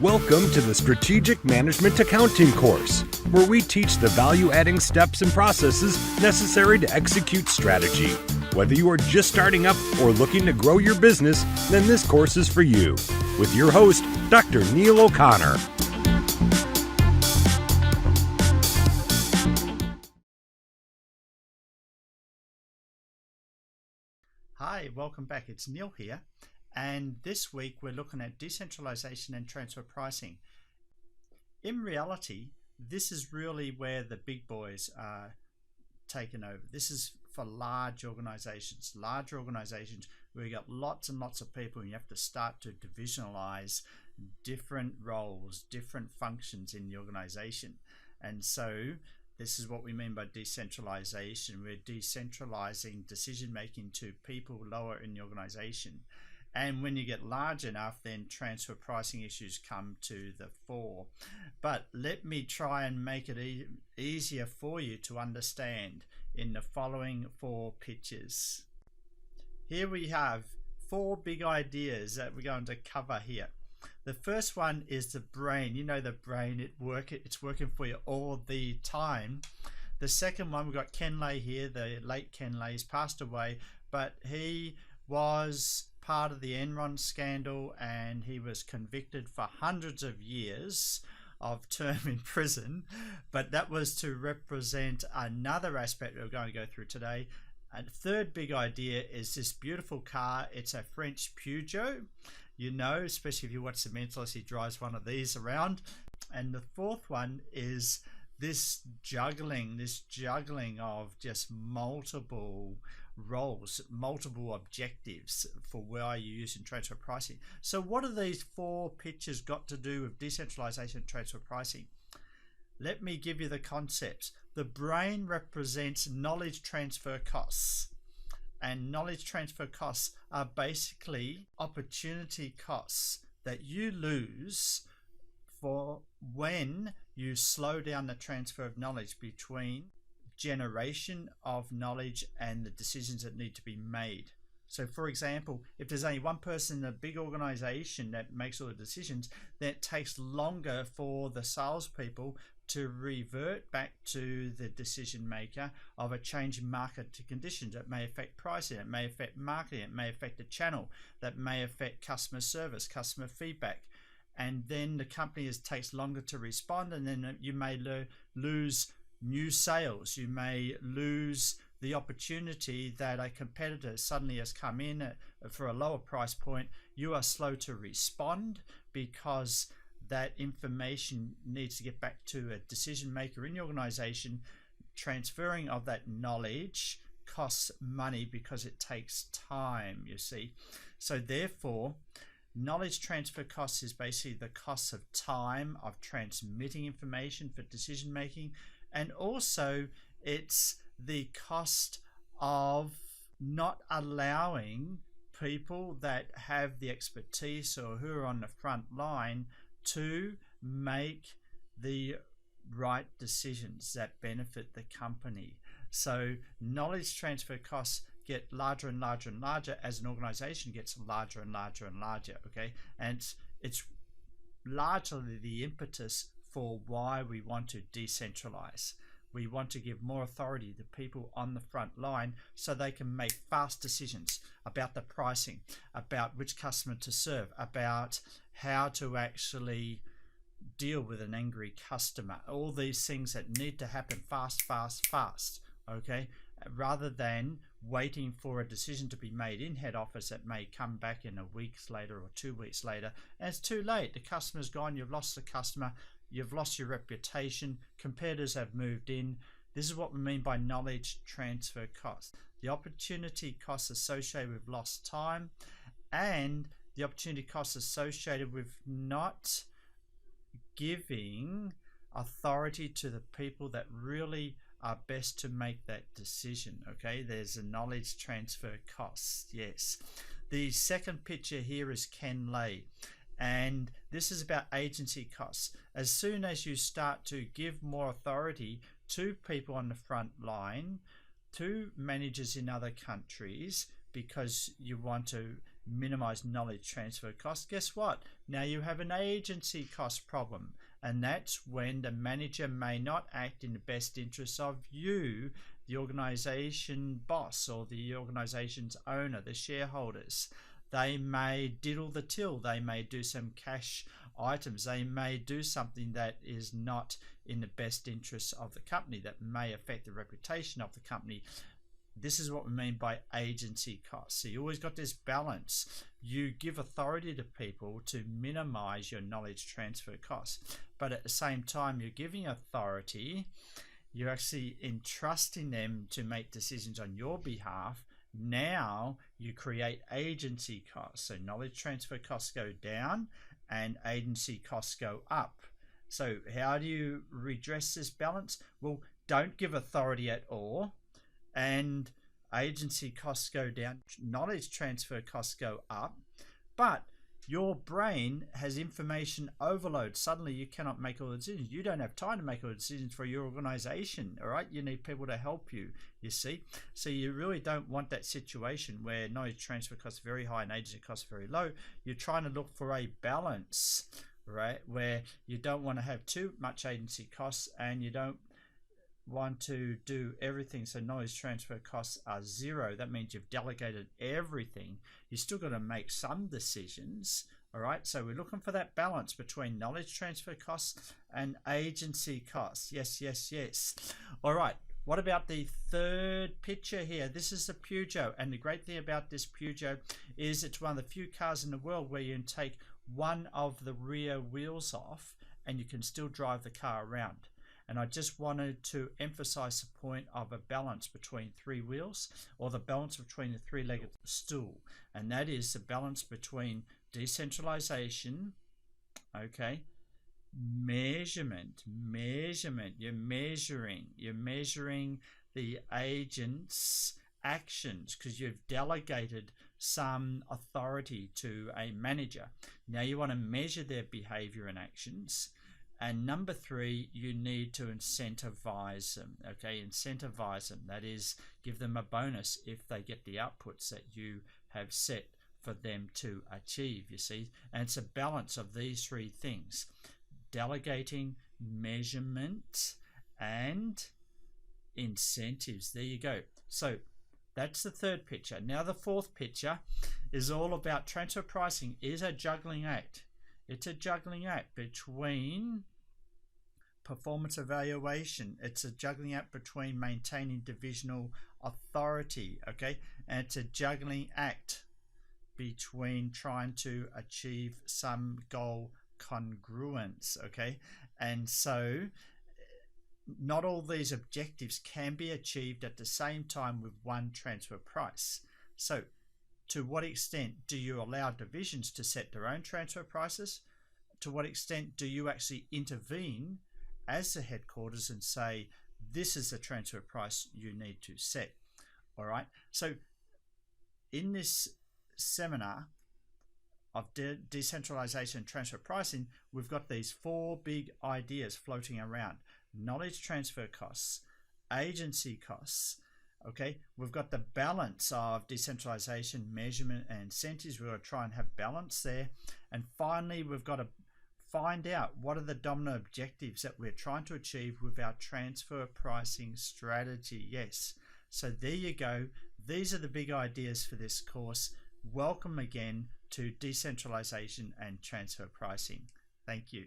Welcome to the Strategic Management Accounting course, where we teach the value-adding steps and processes necessary to execute strategy. Whether you are just starting up or looking to grow your business, then this course is for you. With your host, Dr. Neil O'Connor. Hi, welcome back. It's Neil here. And this week we're looking at decentralization and transfer pricing. In reality, this is really where the big boys are taken over. This is for large organizations where you got lots and lots of people and you have to start to divisionalize different roles, different functions in the organization. And so this is what we mean by decentralization. We're decentralizing decision making to people lower in the organization. And when you get large enough, then transfer pricing issues come to the fore. But let me try and make it easier for you to understand in the following four pictures. Here we have four big ideas that we're going to cover here. The first one is the brain. You know the brain, it's working for you all the time. The second one, we've got Ken Lay here. The late Ken Lay's passed away, but he was part of the Enron scandal and he was convicted for hundreds of years of term in prison. But that was to represent another aspect we're going to go through today. And third big idea is this beautiful car. It's a French Peugeot. You know, especially if you watch The Mentalist, he drives one of these around. And the fourth one is this juggling of just multiple roles, multiple objectives for where you use in transfer pricing. So what have these four pictures got to do with decentralization and transfer pricing? Let me give you the concepts. The brain represents knowledge transfer costs. And knowledge transfer costs are basically opportunity costs that you lose for when you slow down the transfer of knowledge between generation of knowledge and the decisions that need to be made. So for example, if there's only one person in a big organization that makes all the decisions, then it takes longer for the salespeople to revert back to the decision maker of a change in market conditions. It may affect pricing, it may affect marketing, it may affect the channel, that may affect customer service, customer feedback. And then the company takes longer to respond, and then you may lose new sales. You may lose the opportunity that a competitor suddenly has come in for a lower price point. You are slow to respond because that information needs to get back to a decision maker in your organization. Transferring of that knowledge costs money because it takes time, you see. So therefore, knowledge transfer costs is basically the cost of time of transmitting information for decision making, and also it's the cost of not allowing people that have the expertise or who are on the front line to make the right decisions that benefit the company. So knowledge transfer costs get larger and larger and larger as an organization gets larger and larger and larger, okay? And it's largely the impetus for why we want to decentralize. We want to give more authority to people on the front line so they can make fast decisions about the pricing, about which customer to serve, about how to actually deal with an angry customer. All these things that need to happen fast, okay? Rather than waiting for a decision to be made in head office that may come back in a week later or 2 weeks later, and it's too late. The customer's gone, you've lost the customer, you've lost your reputation, competitors have moved in. This is what we mean by knowledge transfer costs. The opportunity costs associated with lost time and the opportunity costs associated with not giving authority to the people that really are best to make that decision, okay? There's a knowledge transfer costs, yes. The second picture here is Ken Lay, and this is about agency costs. As soon as you start to give more authority to people on the front line, to managers in other countries, because you want to minimize knowledge transfer costs, guess what? Now you have an agency cost problem, and that's when the manager may not act in the best interest of you, the organization boss or the organization's owner, the shareholders. They may diddle the till, they may do some cash items, they may do something that is not in the best interest of the company, that may affect the reputation of the company. This is what we mean by agency costs. So you always got this balance. You give authority to people to minimize your knowledge transfer costs, but at the same time you're giving authority, you're actually entrusting them to make decisions on your behalf. Now you create agency costs. So knowledge transfer costs go down and agency costs go up. So how do you redress this balance? Well, don't give authority at all, and agency costs go down, knowledge transfer costs go up, but your brain has information overload. Suddenly you cannot make all the decisions. You don't have time to make all the decisions for your organization, all right? You need people to help you, you see? So you really don't want that situation where knowledge transfer costs are very high and agency costs are very low. You're trying to look for a balance, right? Where you don't want to have too much agency costs and you don't want to do everything so knowledge transfer costs are zero. That means you've delegated everything. You're still got to make some decisions, all right? So we're looking for that balance between knowledge transfer costs and agency costs. Yes, yes, yes. All right, what about the third picture here? This is the Peugeot, and the great thing about this Peugeot is it's one of the few cars in the world where you can take one of the rear wheels off and you can still drive the car around. And I just wanted to emphasize the point of a balance between three wheels, or the balance between the three-legged stool. And that is the balance between decentralization, okay, measurement. You're measuring the agent's actions because you've delegated some authority to a manager. Now you want to measure their behavior and actions. And number three, you need to incentivize them, okay? Incentivize them. That is, give them a bonus if they get the outputs that you have set for them to achieve, you see? And it's a balance of these three things: delegating, measurement, and incentives. There you go. So that's the third picture. Now the fourth picture is all about transfer pricing is a juggling act. It's a juggling act between performance evaluation. It's a juggling act between maintaining divisional authority, okay? And it's a juggling act between trying to achieve some goal congruence, okay? And so not all these objectives can be achieved at the same time with one transfer price. So to what extent do you allow divisions to set their own transfer prices? To what extent do you actually intervene as the headquarters and say, this is the transfer price you need to set? All right. So in this seminar of decentralization and transfer pricing, we've got these four big ideas floating around: knowledge transfer costs, agency costs, okay, we've got the balance of decentralization, measurement, and incentives. We've got to try and have balance there. And finally, we've got to find out what are the dominant objectives that we're trying to achieve with our transfer pricing strategy. Yes. So there you go. These are the big ideas for this course. Welcome again to decentralization and transfer pricing. Thank you.